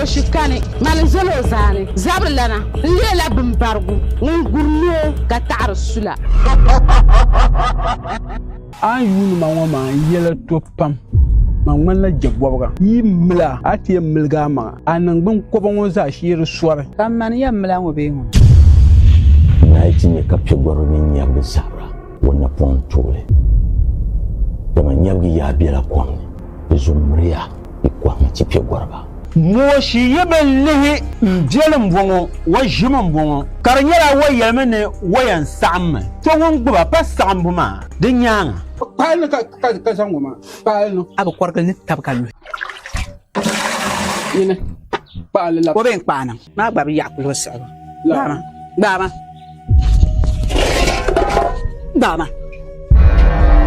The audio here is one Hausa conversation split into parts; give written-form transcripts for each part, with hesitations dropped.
shikani malzalo zani zabrlana lela bimbargu ngurno ka ta'arsula ayunu ma wa ma yela to pam ma ngmanla jabwabga yimla ati milga ma anan gbin kobo za shiri swar kam man yamla wo be ngun na yitine ka pegwaro min yabbe sabra wonna pon tole dama nyabgi ya biela kwam zumriya ikwam ti pegwarba moshi yeben lihi mjelem bongo wa jimam bongo karnyara wa yemene wayan sam to won gba pa sam buma de nyanga pal ka sango ma pal no aba kwargal ni tabkal ine pal la ko ben kpanam ma gba bi yaklo sa dama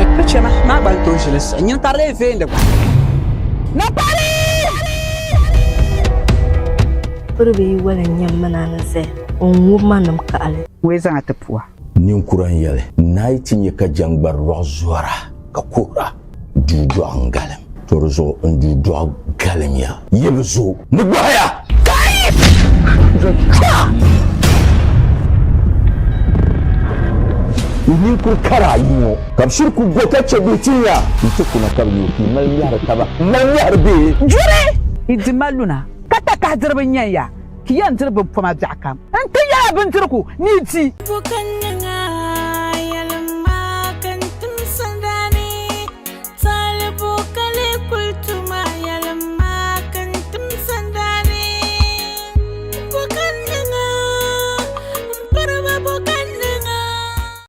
epechema ma gba to jeles nyin tarle vende kwa na pari Urbi wala nyamana na se onwu manam kaale we zanga tapua nin kuran yale na yitine ka jangbar rozwara ka kura dudu angalem torzo ndudu galem ya yebzo mugwaya kai nin kur kara yimo kam shirku gota ce bitinya ita kuna kabyo ki mal yar taba mal yar be jure idimaluna kata ka dirban yanya ki yan dirbin fama jakam an tiya bin turku ni ti